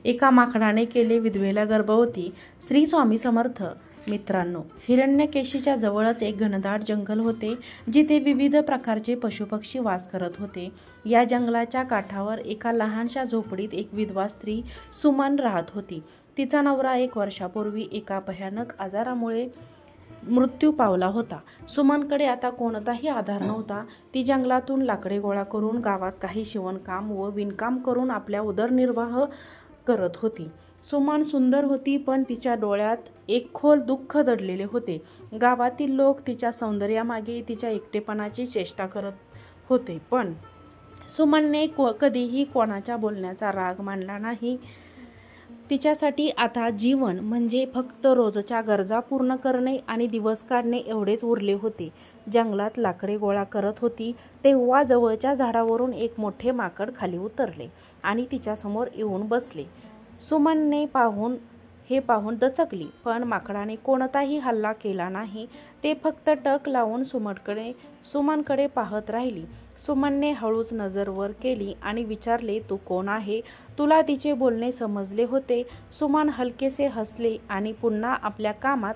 एका माकडाने केले विधवेला गर्भवती. श्री स्वामी समर्थ. मित्रांनो, हिरण्यकेशीच्या जवळच एक घनदाट जंगल होते, जिथे विविध प्रकारचे पशुपक्षी वास करत होते. या जंगलाच्या काठावर एका लहानशा झोपडीत एक विधवा स्त्री सुमन राहत होती. तिचा नवरा 1 वर्षापूर्वी एका भयानक आजारामुळे मृत्यू पावला होता. सुमनकडे आता कोणताही आधार नव्हता. ती जंगलातून लाकडे गोळा करून गावात काही शिवणकाम व विणकाम करून आपल्या उदरनिर्वाह करत होती. सुमन सुंदर होती, पण तिच्या डोळ्यात एक खोल दुःख दडलेले होते. गावातील लोक तिच्या सौंदर्यामागे तिच्या एकटेपणाची चेष्टा करत होते, पण सुमनने कधीही कोणाच्या बोलण्याचा राग मानला नाही. तिच्यासाठी आता जीवन म्हणजे फक्त रोजच्या गरजा पूर्ण करणे आणि दिवस काढणे एवढेच उरले होते. जंगलात लाकडे गोळा करत होती तेव्हा जवळच्या झाडावरून एक मोठे माकड खाली उतरले आणि तिच्यासमोर येऊन बसले. सुमनने हे पाहून दचकली, पण माकडाने कोणताही हल्ला केला नाही. ते फक्त टक लावून सुमनकडे पाहत राहिली. सुमनने हळूच नजर वर केली आणि विचारले, तू कोण आहे? तुला तिचे बोलणे समजले होते. सुमन हलकेसे हसले आणि पुन्हा आपल्या कामात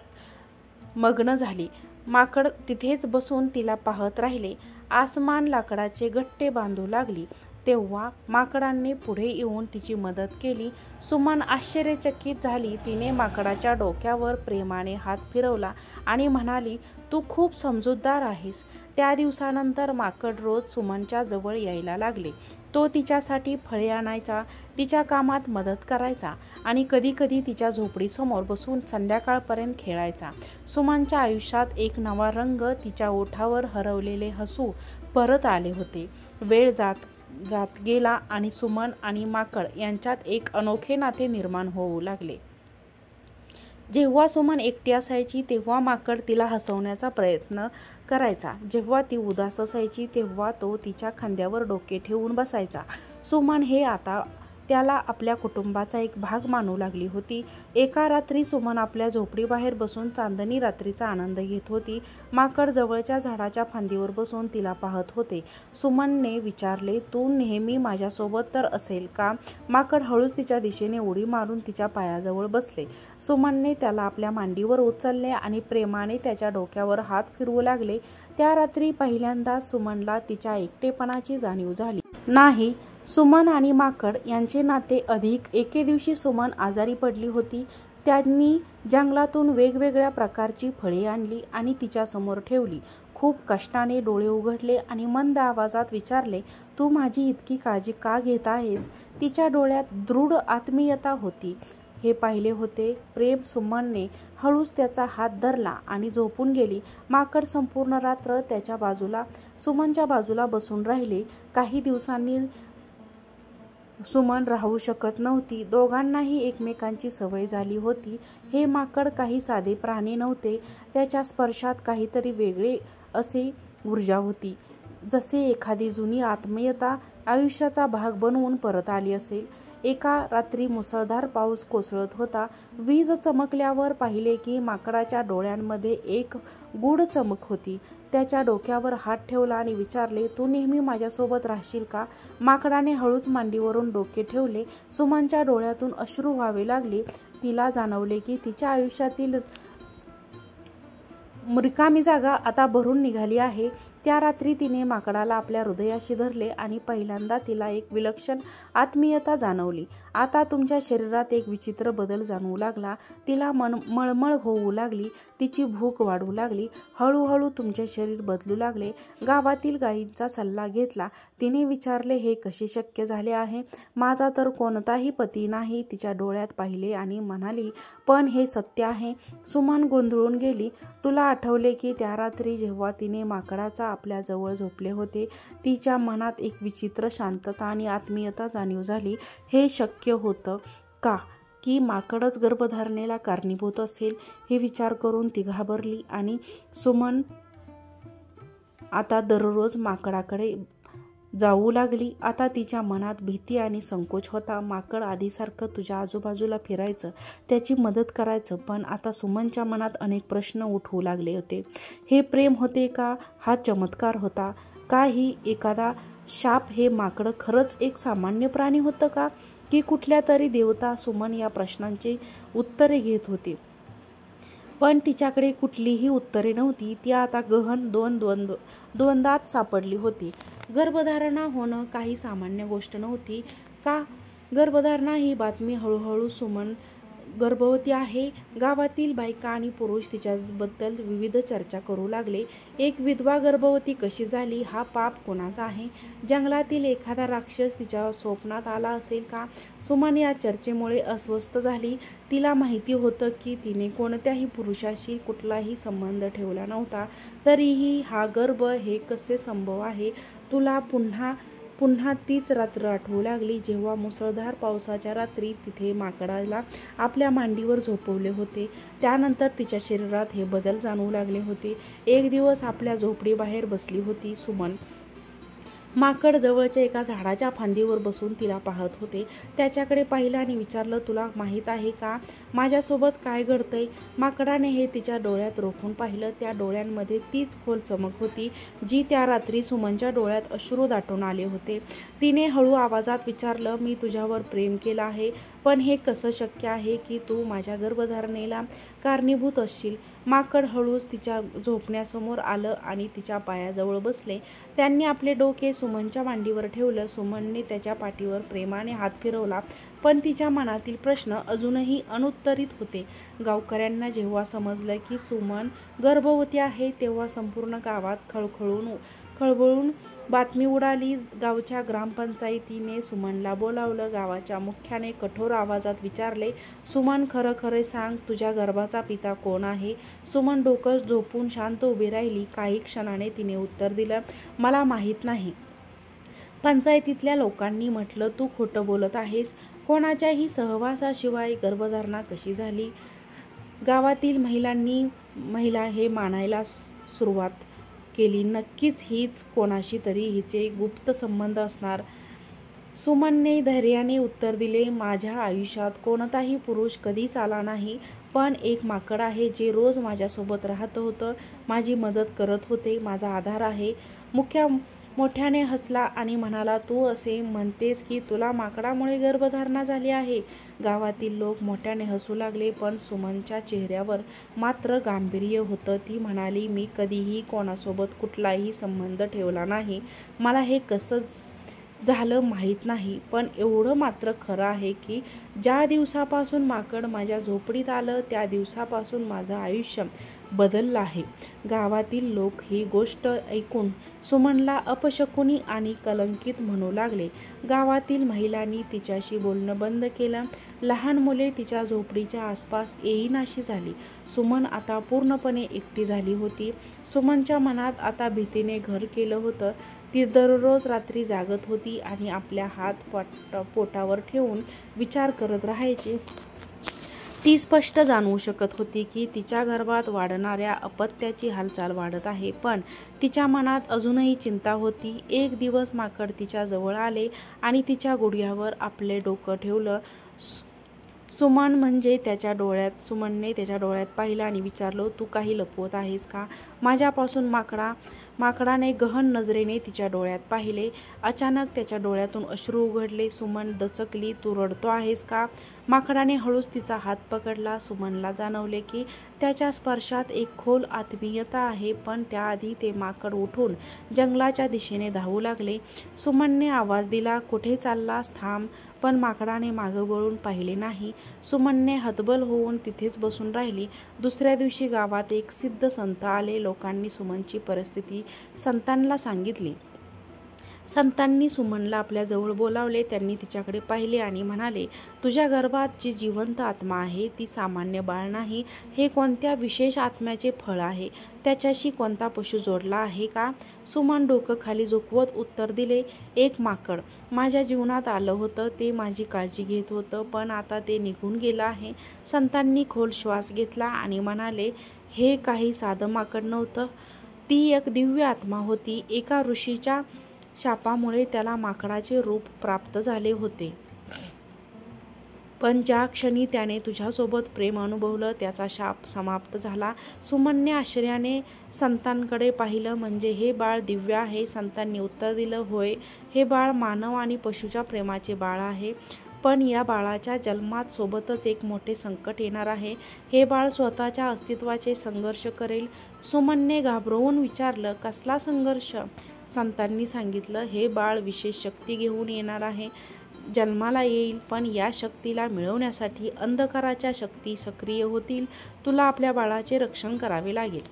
मग्न झाली. माकड तिथेच बसून तिला पाहत राहिले. आसमान लाकडाचे गट्टे बांधू लागली तेव्हा माकडांनी पुढे येऊन तिची मदत केली. सुमन आश्चर्यचकित झाली. तिने माकडाच्या डोक्यावर प्रेमाने हात फिरवला आणि म्हणाली, तू खूप समजूतदार आहेस. त्या दिवसानंतर माकड रोज सुमनच्या जवळ यायला लागले. तो तिच्यासाठी फळे आणायचा, तिच्या कामात मदत करायचा आणि कधीकधी तिच्या झोपडीसमोर बसून संध्याकाळपर्यंत खेळायचा. सुमनच्या आयुष्यात एक नवा रंग, तिच्या ओठावर हरवलेले हसू परत आले होते. वेळ जात गेला आणि सुमन आणि माकड यांच्यात एक अनोखे नाते निर्माण होऊ लागले. जेव्हा सुमन एकटी असायची तेव्हा माकड तिला हसवण्याचा प्रयत्न करायचा. जेव्हा ती उदास असायची तेव्हा तो तिच्या खांद्यावर डोके ठेवून बसायचा. सुमन आता त्याला आपल्या कुटुंबाचा एक भाग मानू लागली होती. एका रात्री सुमन आपल्या झोपडीबाहेर बसून चांदणी रात्रीचा आनंद घेत होती. माकड जवळच्या झाडाच्या फांदीवर बसून तिला पाहत होते. सुमनने विचारले, तू नेहमी माझ्यासोबत तर असेल का? माकड हळूच तिच्या दिशेने उडी मारून तिच्या पायाजवळ बसले. सुमनने त्याला आपल्या मांडीवर उचलले आणि प्रेमाने त्याच्या डोक्यावर हात फिरवू लागले. त्या रात्री पहिल्यांदाच सुमनला तिच्या एकटेपणाची जाणीव झाली. नाही, सुमन आणि माकड यांचे नाते अधिक. एके दिवशी सुमन आजारी पडली होती. त्यांनी जंगलातून वेगवेगळ्या प्रकारची फळे आणली आणि तिच्यासमोर ठेवली. खूप कष्टाने डोळे उघडले आणि मंद आवाजात विचारले, तू माझी इतकी काळजी का घेत आहेस? तिच्या डोळ्यात दृढ आत्मीयता होती. हे पाहिले होते प्रेम. सुमनने हळूच त्याचा हात धरला आणि झोपून गेली. माकड संपूर्ण रात्र सुमनच्या बाजूला बसून राहिले. काही दिवसांनी सुमन राहू शकत नव्हती. दोघांनाही एकमेकांची सवय झाली होती. हे माकड काही साधे प्राणी नव्हते. त्याच्या स्पर्शात काहीतरी वेगळे असे ऊर्जा होती, जसे एखादी जुनी आत्मीयता आयुष्याचा भाग बनवून परत आली असेल. एका रात्री मुसळधार पाऊस कोसळत होता. वीज चमकल्यावर पाहिले की माकडाच्या डोळ्यांमध्ये एक गूढ चमक होती. त्याच्या डोक्यावर हात ठेवला आणि विचारले, तू नेहमी माझ्यासोबत राहशील का? माकडाने हळूच मांडीवरून डोके ठेवले. सुमनच्या डोळ्यातून अश्रू व्हावे लागले. तिला जाणवले की तिच्या आयुष्यातील रिकामी जागा आता भरून निघाली आहे. त्या रात्री तिने माकडाला आपल्या हृदयाशी धरले आणि पहिल्यांदा तिला एक विलक्षण आत्मीयता जाणवली. आता तुमच्या शरीरात एक विचित्र बदल जाणवू लागला. तिला मळमळ होऊ लागली. तिची भूक वाढू लागली. हळूहळू तुमचे शरीर बदलू लागले. गावातील गायींचा सल्ला घेतला. तिने विचारले, हे कसे शक्य झाले आहे? माझा तर कोणताही पती नाही. तिच्या डोळ्यात पाहिले आणि म्हणाली, पण हे सत्य आहे. सुमन गोंधळून गेली. तुला आठवले की त्या रात्री जेव्हा तिने माकडाचा आपल्या जवळ झोपले होते, तिच्या मनात एक विचित्र शांतता आणि आत्मीयता जाणीव झाली. हे शक्य होतं का की माकडच गर्भधारणेला कारणीभूत असेल? हे विचार करून ती घाबरली आणि सुमन आता दररोज माकडाकडे जाऊ लागली. आता तिच्या मनात भीती आणि संकोच होता. माकड आधीसारखं तुझ्या आजूबाजूला फिरायचं, त्याची मदत करायचं, पण आता सुमनच्या मनात अनेक प्रश्न उठवू लागले होते. हे प्रेम होते का? हा चमत्कार होता का? ही एखादा शाप? हे माकड खरंच एक सामान्य प्राणी होतं का? की कुठल्या तरी देवता? सुमन या प्रश्नांची उत्तरे घेत होती, पण तिच्याकडे कुठलीही उत्तरे नव्हती. ती आता गहन द्वंद्वात सापडली होती. गर्भधारणा होणं काही सामान्य गोष्ट नव्हती का? गर्भधारणा ही बातमी हळूहळू सुमन गर्भवती आहे. गावातील बायका आणि पुरुष तिच्याबद्दल विविध चर्चा करू लागले. एक विधवा गर्भवती कशी झाली? हा पाप कोणाचा आहे? जंगलातील एखादा राक्षस तिच्या स्वप्नात आला असेल का? सुमन या चर्चेमुळे अस्वस्थ झाली. तिला माहिती होतं की तिने कोणत्याही पुरुषाशी कुठलाही संबंध ठेवला नव्हता. तरीही हा गर्भ हे कसे संभव आहे? तुला पुन्हा तीच रात्र आठवू लागली जेव्हा मुसळधार पावसाच्या रात्री तिथे माकडाला आपल्या मांडीवर झोपवले होते. त्यानंतर तिच्या शरीरात हे बदल जाणवू लागले होते. एक दिवस आपल्या झोपडीबाहेर बसली होती सुमन. माकड जवळच्या एका झाडाच्या फांदीवर बसून तिला पाहत होते. त्याच्याकडे पाहिलं आणि विचारलं, तुला माहीत आहे का माझ्यासोबत काय घडतंय? माकडाने हे तिच्या डोळ्यात रोखून पाहिलं. त्या डोळ्यांमध्ये तीच खोल चमक होती जी त्या रात्री सुमनच्या डोळ्यात अश्रू दाटून आले होते. तिने हळू आवाजात विचारलं, मी तुझ्यावर प्रेम केलं आहे, पण हे कसं शक्य आहे की तू माझ्या गर्भधारणेला कारणीभूत असशील? माकड हळूच तिच्या झोपण्यासमोर आलं आणि तिच्या पायाजवळ बसले. त्यांनी आपले डोके सुमनच्या मांडीवर ठेवलं. सुमनने त्याच्या पाठीवर प्रेमाने हात फिरवला, पण तिच्या मनातील प्रश्न अजूनही अनुत्तरित होते. गावकऱ्यांना जेव्हा समजलं की सुमन गर्भवती आहे तेव्हा संपूर्ण गावात खळबळून बातमी उडाली. गावच्या ग्रामपंचायतीने सुमनला बोलावलं. गावाच्या मुख्याने कठोर आवाजात विचारले, सुमन, खरं खरं सांग, तुझ्या गर्भाचा पिता कोण आहे? सुमन डोकं झोपून शांत उभी राहिली. काही क्षणाने तिने उत्तर दिलं, मला माहीत नाही. पंचायतीतल्या लोकांनी म्हटलं, तू खोटं बोलत आहेस. कोणाच्याही सहवासाशिवाय गर्भधारणा कशी झाली? गावातील महिला हे मानायला सुरुवात केली. नक्कीच हीच कोणाशी तरी हिचे गुप्त संबंध असणार. सुमनने धैर्याने उत्तर दिले, माझ्या आयुष्यात कोणताही पुरुष कधीच आला नाही, पण एक माकड आहे जे रोज माझ्यासोबत राहत होतं, माझी मदत करत होते, माझा आधार आहे. मोठ्याने हसला आणि म्हणाला, तू असे म्हणतेस की तुला माकडामुळे गर्भधारणा झाली आहे? गावातील लोक मोठ्याने हसू लागले, पण सुमनच्या चेहऱ्यावर मात्र गांभीर्य होतं. ती म्हणाली, मी कधीही कोणासोबत कुठलाही संबंध ठेवला नाही. मला हे कसं झालं माहीत नाही, पण एवढं मात्र खरं आहे की ज्या दिवसापासून माकड माझ्या झोपडीत आलं त्या दिवसापासून माझं आयुष्य बदललं आहे. गावातील लोक ही गोष्ट ऐकून सुमनला अपशकुनी आणि कलंकित म्हणू लागले. गावातील महिलांनी तिच्याशी बोलणं बंद केलं. लहान मुले तिच्या झोपडीच्या आसपास येईनाशी झाली. सुमन आता पूर्णपणे एकटी झाली होती. सुमनच्या मनात आता भीतीने घर केलं होतं. ती दररोज रात्री जागत होती आणि आपल्या हात पोटावर ठेवून विचार करत राहायची. ती स्पष्ट जाणवू शकत होती की तिच्या गर्भात वाढणाऱ्या अपत्याची हालचाल वाढत आहे, पण तिच्या मनात अजूनही चिंता होती. एक दिवस माकड तिच्या जवळ आले आणि तिच्या गुडघ्यावर आपले डोकं ठेवलं. सुमनने त्याच्या डोळ्यात पाहिलं आणि विचारलं, तू काही लपवत आहेस का माझ्यापासून? माकडाने गहन नजरेने तिच्या डोळ्यात पाहिले. अचानक त्याच्या डोळ्यातून अश्रू उघडले. सुमन दचकली. तू रडतो आहेस का? माकडाने हळूच तिचा हात पकडला. सुमनला जाणवले की त्याच्या स्पर्शात एक खोल आत्मीयता आहे, पण त्याआधी ते माकड उठून जंगलाच्या दिशेने धावू लागले. सुमनने आवाज दिला, कुठे चाललास? थांब. पण माकडाने मागं वळून पाहिले नाही. सुमनने हतबल होऊन तिथेच बसून राहिली. दुसऱ्या दिवशी गावात एक सिद्ध संत आले. लोकांनी सुमनची परिस्थिती संतांना सांगितली. संतांनी सुमनला आपल्याजवळ बोलावले. त्यांनी तिच्याकडे पाहिले आणि म्हणाले, तुझ्या गर्भात जी जिवंत आत्मा आहे ती सामान्य बाळ नाही. हे कोणत्या विशेष आत्म्याचे फळ आहे? त्याच्याशी कोणता पशु जोडला आहे का? सुमन डोकं खाली झुकवत उत्तर दिले, एक माकड माझ्या जीवनात आलं होतं. ते माझी काळजी घेत होतं, पण आता ते निघून गेलं आहे. संतांनी खोल श्वास घेतला आणि म्हणाले, हे काही साधं माकड नव्हतं. ती एक दिव्य आत्मा होती. एका ऋषीच्या शापामुळे त्याला माकडाचे रूप प्राप्त झाले होते. पण ज्या क्षणी त्याने तुझ्यासोबत प्रेम अनुभवलं त्याचा शाप समाप्त झाला. सुमनने आश्चर्याने संतांकडे पाहिलं. म्हणजे हे बाळ दिव्य आहे? संतांनी उत्तर दिलं, होय, हे बाळ मानव आणि पशुच्या प्रेमाचे बाळ आहे. पण या बाळाच्या जन्मात सोबतच एक मोठे संकट येणार आहे. हे बाळ स्वतःच्या अस्तित्वाचे संघर्ष करेल. सुमनने घाबरवून विचारलं, कसला संघर्ष? संतांनी सांगितलं, हे बाळ विशेष शक्ती घेऊन येणार आहे. जन्माला येईल, पण या शक्तीला मिळवण्यासाठी अंधकाराच्या शक्ती सक्रिय होतील. तुला आपल्या बाळाचे रक्षण करावे लागेल.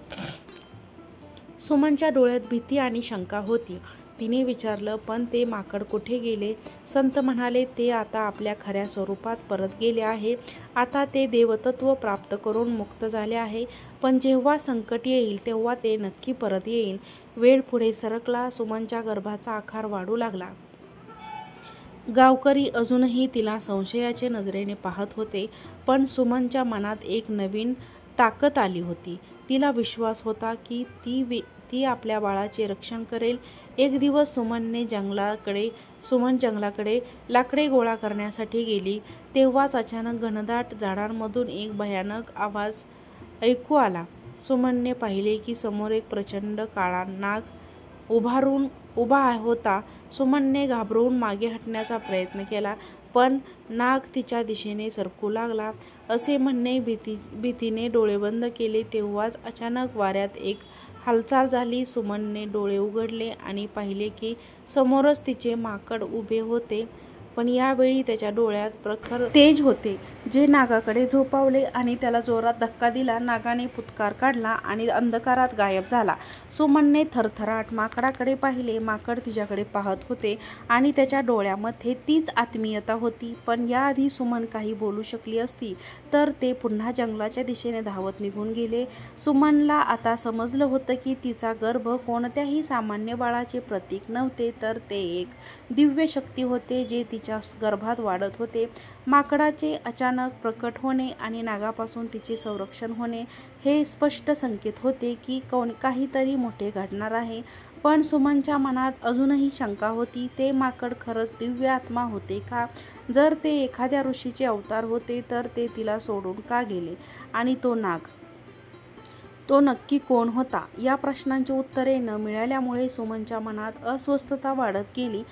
सुमनच्या डोळ्यात भीती आणि शंका होती. तिने विचारलं, पण ते माकड कुठे गेले? संत म्हणाले, ते आता आपल्या खऱ्या स्वरूपात परत गेले आहे. आता ते देवतत्व प्राप्त करून मुक्त झाले आहे. पण जेव्हा संकट येईल तेव्हा ते नक्की परत येईल. वेळ पुढे सरकला. सुमनच्या गर्भाचा आकार वाढू लागला. गावकरी अजूनही तिला संशयाच्या नजरेने पाहत होते, पण सुमनच्या मनात एक नवीन ताकद आली होती. तिला विश्वास होता की ती आपल्या बाळाचे रक्षण करेल. एक दिवस सुमन जंगलाकडे लाकडे गोळा करण्यासाठी गेली. तेव्हाच अचानक घनदाट झाडांमधून एक भयानक आवाज ऐकू आला. सुमनने पाहिले की समोर एक प्रचंड काळा नाग उभा होता. सुमनने घाबरून मागे हटण्याचा प्रयत्न केला, पण नाग तिच्या दिशेने सरकू लागला. असे म्हणणे भीतीने डोळे बंद केले. तेव्हाच अचानक वाऱ्यात एक हालचाल झाली. सुमनने डोळे उघडले आणि पाहिले की समोरच तिचे माकड उभे होते, पण यावेळी त्याच्या डोळ्यात प्रखर तेज होते, जे नागाकडे झोपावले आणि त्याला जोरात धक्का दिला. नागाने फुटकार काढला आणि अंधकारात गायब झाला. सुमनने थरथराट माकडाकडे पाहिले. माकड तिच्याकडे पाहत होते आणि त्याच्या डोळ्यामध्ये तीच आत्मीयता होती. पण याआधी सुमन काही बोलू शकली असती तर ते पुन्हा जंगलाच्या दिशेने धावत निघून गेले. सुमनला आता समजलं होतं की तिचा गर्भ कोणत्याही सामान्य बाळाचे प्रतीक नव्हते, तर ते एक दिव्य शक्ती होते जे तिच्या गर्भात वाढत होते. माकडाचे अचानक प्रकट होणे आणि नागापासून तिचे संरक्षण होणे हे स्पष्ट संकेत होते की काहीतरी मोठे घडणार आहे. पण सुमनच्या मनात अजूनही शंका होती. ते माकड खरंच दिव्य आत्मा होते का? जर ते एखाद्या ऋषीचे अवतार होते तर ते तिला सोडून का गेले? आणि तो नाग, तो नक्की कोण होता? या प्रश्नांची उत्तरे न मिळाल्यामुळे सुमनच्या मनात अस्वस्थता वाढत गेली.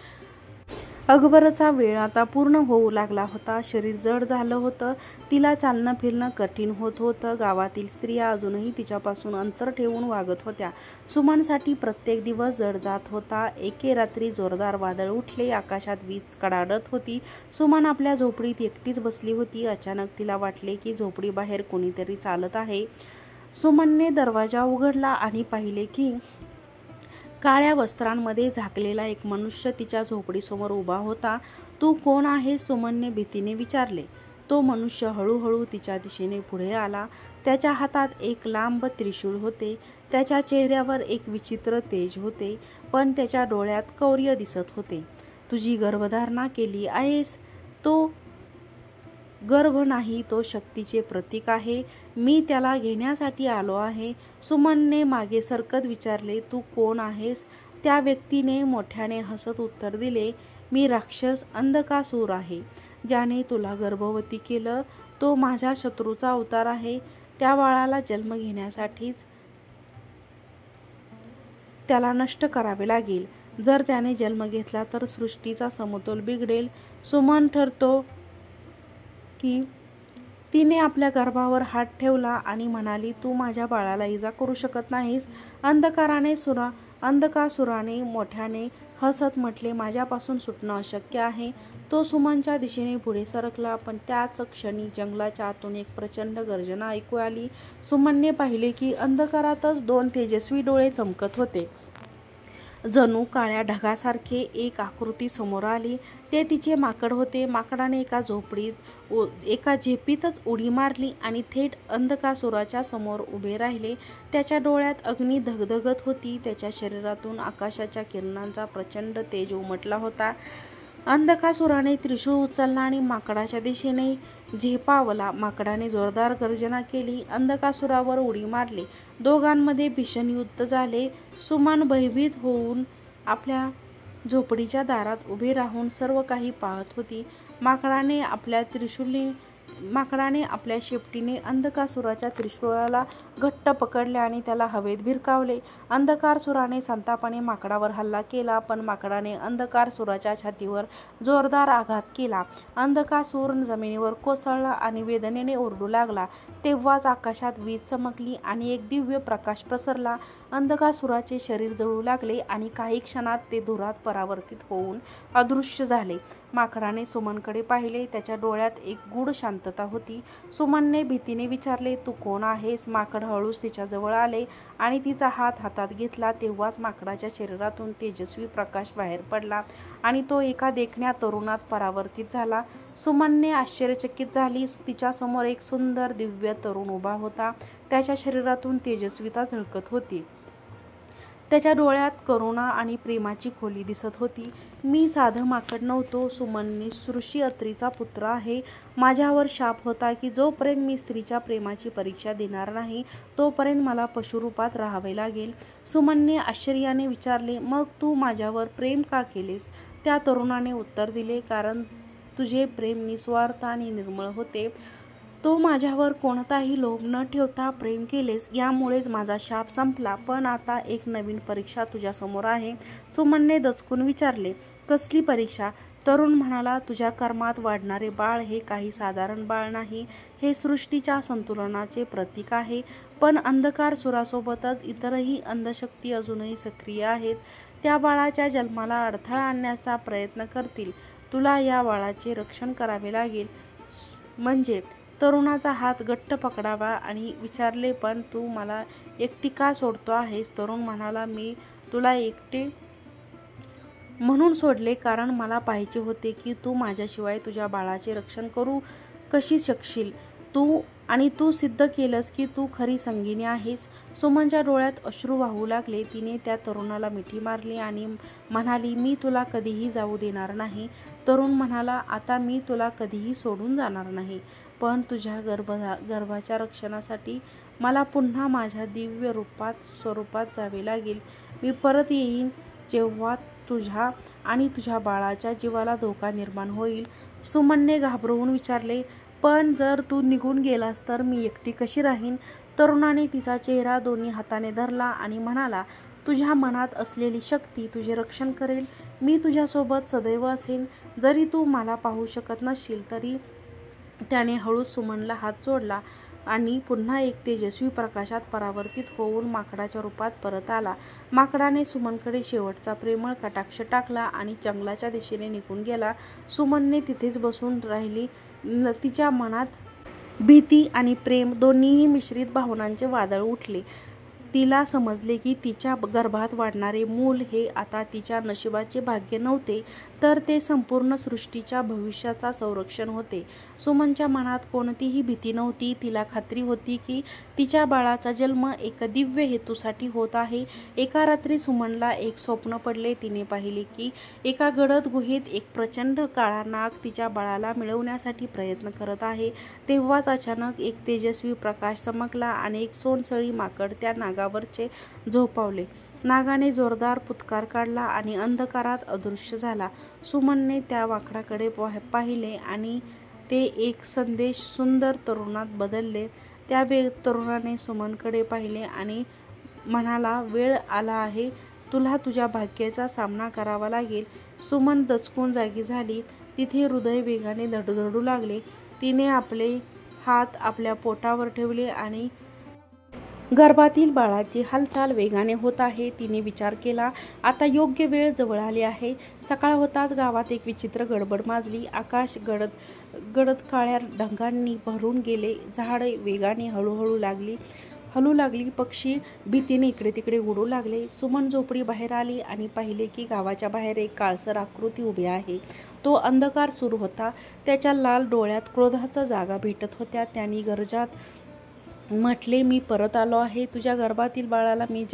अकबरचा वेळ आता पूर्ण होऊ लागला होता. शरीर जड झालं होतं. तिला चालणं फिरणं कठीण होत होतं. गावातील स्त्रिया अजूनही तिच्यापासून अंतर ठेवून वागत होत्या. सुमनसाठी प्रत्येक दिवस जड जात होता. एके रात्री जोरदार वादळ उठले. आकाशात वीज कडाडत होती. सुमन आपल्या झोपडीत एकटीच बसली होती. अचानक तिला वाटले की झोपडीबाहेर कोणीतरी चालत आहे. सुमनने दरवाजा उघडला आणि पाहिले की काळ्या वस्त्रांमध्ये झाकलेला एक मनुष्य तिच्या झोपडीसमोर उभा होता. तू कोण आहेस? सुमनने भीतीने विचारले. तो मनुष्य हळूहळू तिच्या दिशेने पुढे आला. त्याच्या हातात एक लांब त्रिशूळ होते. त्याच्या चेहऱ्यावर एक विचित्र तेज होते, पण त्याच्या डोळ्यात कौर्य दिसत होते. तुझी गर्भधारणा केली आहेस? तो गर्भ नाही, तो शक्तीचे प्रतीक आहे. मी त्याला घेण्यासाठी आलो आहे. सुमनने मागे सरकत विचारले, तू कोण आहेस? त्या व्यक्तीने मोठ्याने हसत उत्तर दिले, मी राक्षस अंधकासूर आहे, ज्याने तुला गर्भवती केलं. तो माझ्या शत्रूचा अवतार आहे. त्या बाळाला जन्म घेण्यासाठीच त्याला नष्ट करावे लागेल. जर त्याने जन्म घेतला तर सृष्टीचा समतोल बिघडेल. सुमन ठरतो की तिने आपल्या गर्भावर हात ठेवला आणि म्हणाली, तू माझ्या बाळाला इजा करू शकत नाहीस. अंधकासुराने मोठ्याने हसत म्हटले, माझ्यापासून सुटणं अशक्य आहे. तो सुमनच्या दिशेने पुढे सरकला, पण त्याच क्षणी जंगलाच्या आतून एक प्रचंड गर्जना ऐकू आली. सुमनने पाहिले की अंधकारातच दोन तेजस्वी डोळे चमकत होते. जणू काळ्या ढगासारखे एक आकृती समोर आली. ते तिचे माकड होते. माकडाने एका झेपीतच उडी मारली आणि थेट अंधकासुराच्या समोर उभे राहिले. त्याच्या डोळ्यात अग्नी धगधगत होती. त्याच्या शरीरातून आकाशाच्या किरणांचा प्रचंड तेज उमटला होता. अंधकासुराने त्रिशूळ उचलला आणि माकडाच्या दिशेने झेपावला. माकडाने जोरदार गर्जना केली. अंधकासुरावर उडी मारली. दोघांमध्ये भीषण युद्ध झाले. सुमन भयभीत होऊन आपल्या झोपडीच्या दारात उभी राहून सर्व काही पाहत होती. माकडाने आपल्या माकडाने आपल्या शेपटीने अंधकासुराच्या त्रिशूळाला घट्ट पकडले आणि त्याला हवेत भिरकावले. अंधकारसुराने संतापाने माकडावर हल्ला केला, पण माकडाने अंधकारसुराच्या छातीवर जोरदार आघात केला. अंधकासूर जमिनीवर कोसळला आणि वेदनेने ओरडू लागला. तेव्हाच आकाशात वीज चमकली आणि एक दिव्य प्रकाश पसरला. अंधकासुराचे शरीर जळू लागले आणि काही क्षणात ते धुरात परावर्तित होऊन अदृश्य झाले. माकडाने सुमनकडे पाहिले. त्याच्या डोळ्यात एक गूढ शांतता होती. सुमनने भीतीने विचारले, तू कोण आहेस? माकड हळूच तिच्याजवळ आले आणि तिचा हात हातात घेतला. तेव्हाच माकडाच्या शरीरातून तेजस्वी प्रकाश बाहेर पडला आणि तो एका देखण्या तरुणात परावर्तित झाला. सुमनने आश्चर्यचकित झाली. तिच्यासमोर एक सुंदर दिव्य तरुण उभा होता. त्याच्या शरीरातून तेजस्विता झळकत होती. त्याच्या डोळ्यात करुणा आणि प्रेमाची खोली दिसत होती. मी साधं माकड नव्हतो सुमन, ऋषी अत्रीचा पुत्र आहे. माझ्यावर शाप होता की जोपर्यंत मी स्त्रीच्या प्रेमाची परीक्षा देणार नाही तोपर्यंत मला पशुरूपात राहावे लागेल. सुमनने आश्चर्याने विचारले, मग तू माझ्यावर प्रेम का केलेस? त्या तरुणाने उत्तर दिले, कारण तुझे प्रेम निस्वार्थ आणि निर्मळ होते. तो माझ्यावर कोणताही लोभ न ठेवता प्रेम केलेस, यामुळेच माझा शाप संपला. पण आता एक नवीन परीक्षा तुझ्यासमोर आहे. सुमनने दचकून विचारले, कसली परीक्षा? तरुण म्हणाला, तुझ्या कर्मात वाढणारे बाळ हे काही साधारण बाळ नाही. हे सृष्टीच्या संतुलनाचे प्रतीक आहे. पण अंधकारसुरासोबतच इतरही अंधशक्ती अजूनही सक्रिय आहेत. त्या बाळाच्या जन्माला अडथळा आणण्याचा प्रयत्न करतील. तुला या बाळाचे रक्षण करावे लागेल. म्हणजे तरुणाचा हात घट्ट पकडावा आणि विचारले, पण तू मला एकटी का सोडतो आहेस? तरुण म्हणाला, मी तुला एकटे म्हणून सोडले कारण मला पाहिजे होते की तू माझ्याशिवाय तुझ्या बाळाचे रक्षण करू कशी शकशील. तू सिद्ध केलंस की तू खरी संगिनी आहेस. सुमनच्या डोळ्यात अश्रू वाहू लागले. तिने त्या तरुणाला मिठी मारली आणि म्हणाली, मी तुला कधीही जाऊ देणार नाही. तरुण म्हणाला, आता मी तुला कधीही सोडून जाणार नाही. पण तुझ्या गर्भाच्या रक्षणासाठी मला पुन्हा माझ्या दिव्य स्वरूपात जावे लागेल. मी परत येईन जेव्हा तुझ्या आणि तुझ्या बाळाच्या जीवाला धोका निर्माण होईल. सुमनने घाबरवून विचारले, पण जर तू निघून गेलास तर मी एकटी कशी राहीन? तरुणाने तिचा चेहरा दोन्ही हाताने धरला आणि म्हणाला, तुझ्या मनात असलेली शक्ती तुझे रक्षण करेल. मी तुझ्यासोबत सदैव असेन. जरी तू मला पाहू शकत नसशील तरी. त्याने हळूच सुमनला हात जोडला आणि पुन्हा एक तेजस्वी प्रकाशात परावर्तित होऊन माकडाच्या रूपात परत आला. माकडाने सुमनकडे शेवटचा प्रेमळ कटाक्ष टाकला आणि जंगलाच्या दिशेने निघून गेला. सुमनने तिथेच बसून राहिली. तिच्या मनात भीती आणि प्रेम दोन्हीही मिश्रित भावनांचे वादळ उठले. तिला समजले की तिच्या गर्भात वाढणारे मूल हे आता तिच्या नशिबाचे भाग्य नव्हते, तर ते संपूर्ण सृष्टीच्या भविष्याचा संरक्षण होते. सुमनच्या मनात कोणतीही भीती नव्हती. तिला खात्री होती की तिच्या बाळाचा जन्म एका दिव्य हेतूसाठी होत आहे. एका रात्री सुमनला एक स्वप्न पडले. तिने पाहिले की एका गडद गुहेत एक प्रचंड काळा नाग तिच्या बाळाला मिळवण्यासाठी प्रयत्न करत आहे. तेव्हाच अचानक एक तेजस्वी प्रकाश चमकला आणि एक सोनसळी माकड त्या नागावरचे झोपावले. नागाने जोरदार फुत्कार काढला आणि अंधकारात अदृश्य झाला. सुमनने त्या माकडाकडे पाहिले आणि ते एक संदेश सुंदर तरुणात बदलले. त्या तरुणाने सुमनकडे पाहिले आणि म्हणाला, वेळ आला आहे. तुला तुझ्या भाग्याचा सामना करावा लागेल. सुमन दचकून जागी झाली. तिथे हृदय वेगाने धडधडू लागले. तिने आपले हात आपल्या पोटावर ठेवले आणि गर्भातील बाळाची हालचाल वेगाने होत आहे. तिने विचार केला, आता योग्य वेळ जवळ आली आहे. सकाळ होताच गावात एक विचित्र गडबड माजली. आकाश गडद काळ्या ढगांनी भरून गेले. झाडे वेगाने हलू लागली. पक्षी भीतीने इकडे तिकडे उडू लागले. सुमन झोपडी बाहेर आली आणि पाहिले की गावाच्या बाहेर एक काळसर आकृती उभी आहे. तो अंधकार सुरू होता. त्याच्या लाल डोळ्यात क्रोधाच्या जागा भेटत होत्या. त्यांनी गरजात म्हटले, मी परत आलो आहे. तुझ्या गर्भातील बाळाला मी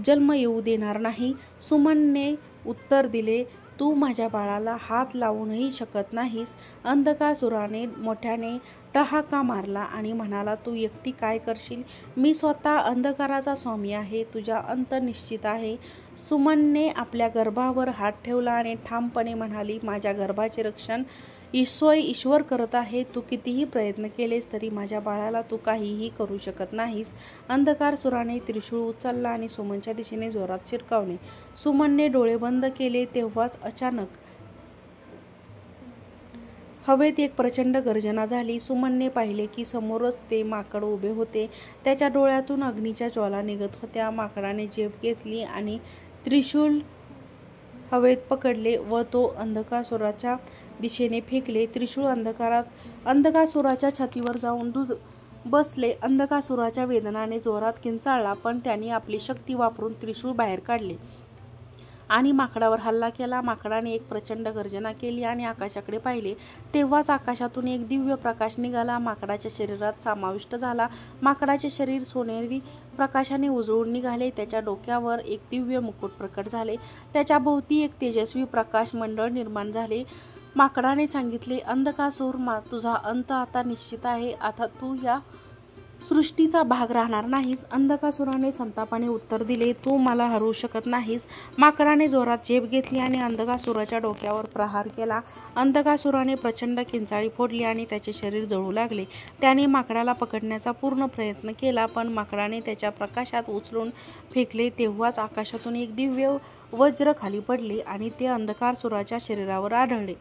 जन्म येऊ देणार नाही. सुमनने उत्तर दिले, तू माझ्या बाळाला हात लावूनही शकत नाहीस. अंधकासुराने मोठ्याने टहाका मारला आणि म्हणाला, तू एकटी काय करशील? मी स्वतः अंधकाराचा स्वामी आहे. तुझा अंत निश्चित आहे. सुमनने आपल्या गर्भावर हात ठेवला आणि ठामपणे म्हणाली, माझ्या गर्भाचे रक्षण ईश्वर करत आहे. तू कितीही प्रयत्न केलेस तरी माझ्या बाळाला तू काहीही करू शकत नाहीस. अंधकारसुराने त्रिशूळ उचलला आणि सुमनच्या दिशेने जोरात शिरकावले. सुमनने डोळे बंद केले तेव्हाच अचानक हवेत एक प्रचंड गर्जना झाली. सुमनने पाहिले की समोरच ते माकड उभे होते. त्याच्या डोळ्यातून अग्नीच्या ज्वाला निघत होत्या. माकडाने झेप घेतली आणि त्रिशूळ हवेत पकडले व तो अंधकासुराच्या दिशेने फेकले. त्रिशूळ अंधकासुराच्या छातीवर जाऊन बसले. अंधकासुराच्या वेदनाने जोरात किंचाळला, पण त्याने आपली शक्ती वापरून त्रिशूळ बाहेर काढले आणि माकडावर हल्ला केला. माकडाने एक प्रचंड गर्जना केली आणि आकाशाकडे पाहिले. तेव्हाच आकाशातून एक दिव्य प्रकाश निघाला. माकडाच्या शरीरात समाविष्ट झाला. माकडाचे शरीर सोनेरी प्रकाशाने उजळून निघाले. त्याच्या डोक्यावर एक दिव्य मुकुट प्रकट झाले. त्याच्या भोवती एक तेजस्वी प्रकाश मंडळ निर्माण झाले. माकडाने सांगितले, अंधकासूर, तुझा अंत आता निश्चित आहे. आता तू या सृष्टीचा भाग राहणार नाहीस. अंधकासुराने संतापाने उत्तर दिले, तू मला हरवू शकत नाहीस. माकडाने जोरात झेप घेतली आणि अंधकासुराच्या डोक्यावर प्रहार केला. अंधकासुराने प्रचंड किंचाळी फोडली आणि त्याचे शरीर जळू लागले. त्याने माकडाला पकडण्याचा पूर्ण प्रयत्न केला, पण माकडाने त्याच्या प्रकाशात उचलून फेकले. तेव्हाच आकाशातून एक दिव्य वज्र खाली पडले आणि ते अंधकासुराच्या शरीरावर आढळले.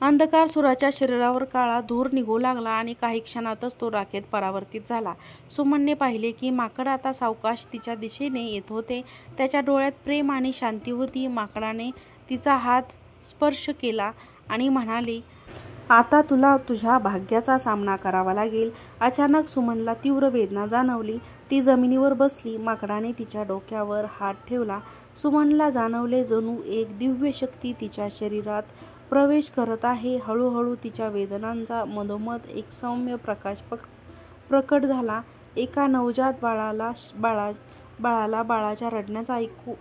अंधकासुराच्या शरीरावर काळा धूर निघू लागला आणि काही क्षणातच तो राखेत परावर्तित झाला. सुमनने पाहिले की माकड आता सावकाश तिच्या दिशेने येत होते. त्याच्या डोळ्यात प्रेम आणि शांती होती. माकडाने तिचा हात स्पर्श केला आणि म्हणाले, आता तुला तुझ्या भाग्याचा सामना करावा लागेल. अचानक सुमनला तीव्र वेदना जाणवली. ती जमिनीवर बसली. माकडाने तिच्या डोक्यावर हात ठेवला. सुमनला जाणवले जणू एक दिव्य शक्ती तिच्या शरीरात प्रवेश करत आहे. हळूहळू तिच्या वेदनांचा मधोमध एक सौम्य प्रकाश प्रकट झाला. एका नवजात बाळाला बाळाच्या रडण्याचा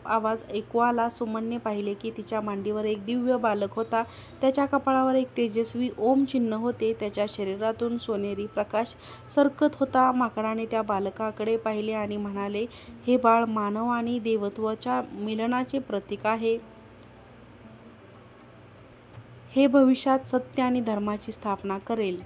आवाज ऐकू आला. सुमनने पाहिले की तिच्या मांडीवर एक दिव्य बालक होता. त्याच्या कपाळावर एक तेजस्वी ओम चिन्ह होते. त्याच्या शरीरातून सोनेरी प्रकाश सरकत होता. माकडाने त्या बालकाकडे पाहिले आणि म्हणाले, हे बाळ मानव आणि देवत्वाच्या मिलनाचे प्रतीक आहे. हे भविष्यात सत्य आणि धर्माची स्थापना करेल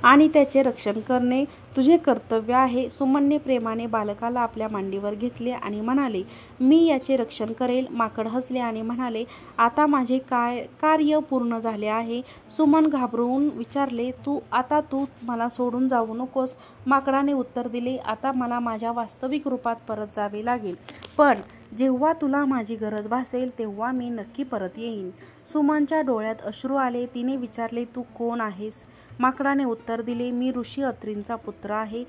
आणि त्याचे रक्षण करणे तुझे कर्तव्य आहे. सुमनने प्रेमाने बालकाला आपल्या मांडीवर घेतले आणि म्हणाले, मी याचे रक्षण करेल. माकड हसले आणि म्हणाले, आता माझे कार्य पूर्ण झाले आहे. सुमन घाबरून विचारले, तू मला सोडून जाऊ नकोस. माकडाने उत्तर दिले, आता मला माझ्या वास्तविक रूपात परत जावे लागेल, पण जेव्हा तुला माझी गरज भासेल तेव्हा मी नक्की परत येईन. सुमनच्या डोळ्यात अश्रू आले. तिने विचारले, तू कोण आहेस? माकडाने उत्तर दिले, मी ऋषी अत्रींचा पुत्र आहे.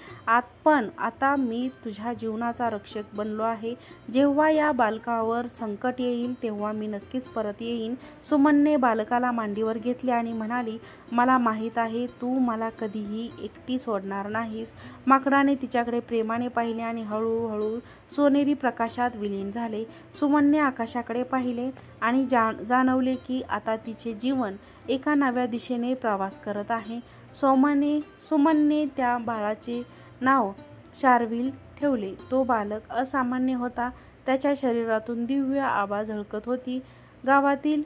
पण आता मी तुझ्या जीवनाचा रक्षक बनलो आहे. जेव्हा या बालकावर संकट येईल तेव्हा मी नक्कीच परत येईन. सुमनने बालकाला मांडीवर घेतले आणि म्हणाली, मला माहीत आहे तू मला कधीही एकटी सोडणार नाहीस. माकडाने तिच्याकडे प्रेमाने पाहिले आणि हळूहळू सोनेरी प्रकाशात विलीन झाले. सुमनने आकाशाकडे पाहिले आणि जाणवले की आता तिचे जीवन एका नव्या दिशेने प्रवास करत आहे. सुमनने त्या बाळाचे नाव शार्विल ठेवले. तो बालक असामान्य होता. त्याच्या शरीरातून दिव्य आभा झळकत होती. गावातील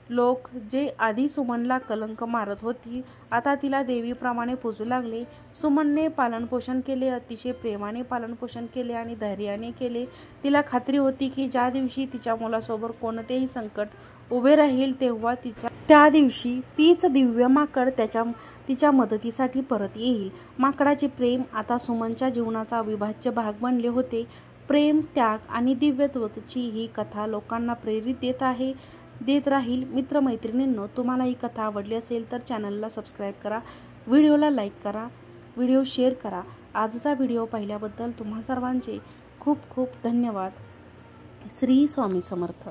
लोक जे आधी सुमनला कलंक मारत होती आता तिला देवीप्रमाणे पूजू लागले. सुमनने पालनपोषण केले, अतिशय प्रेमाने पालनपोषण केले आणि धैर्याने केले. तिला खात्री होती की ज्या दिवशी तिच्या मुलासोबत कोणतेही संकट उभे राहील तेव्हा त्या दिवशी तीच दिव्य माकड तिच्या मदतीसाठी परत येईल. माकडाचे प्रेम आता सुमनच्या जीवनाचा अविभाज्य भाग बनले होते. प्रेम, त्याग आणि दिव्यत्वाची ही कथा लोकांना प्रेरित देत राहील. मित्रमैत्रिणींनो, तुम्हाला ही कथा आवडली असेल तर चॅनलला सबस्क्राईब करा, व्हिडिओला लाईक करा, व्हिडिओ शेअर करा. आजचा व्हिडिओ पाहिल्याबद्दल तुम्हा सर्वांचे खूप खूप धन्यवाद. श्री स्वामी समर्थ.